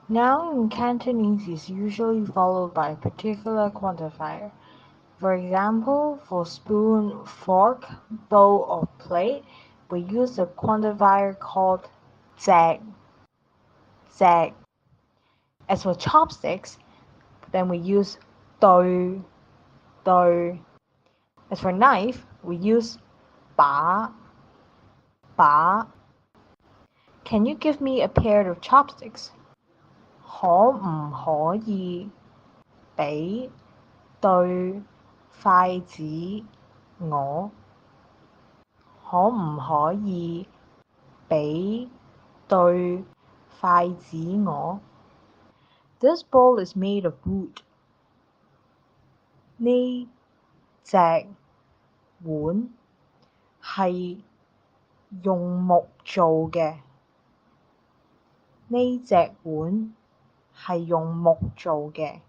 Noun in Cantonese is usually followed by a particular quantifier. For example, for spoon, fork, bowl, or plate, we use a quantifier called 隻. As for chopsticks, then we use 對. As for knife, we use 把. Can you give me a pair of chopsticks? 可唔可以俾對筷子我？可唔可以俾對筷子我？ This bowl is made of wood. 呢隻碗係用木做嘅。呢隻碗係用木做嘅。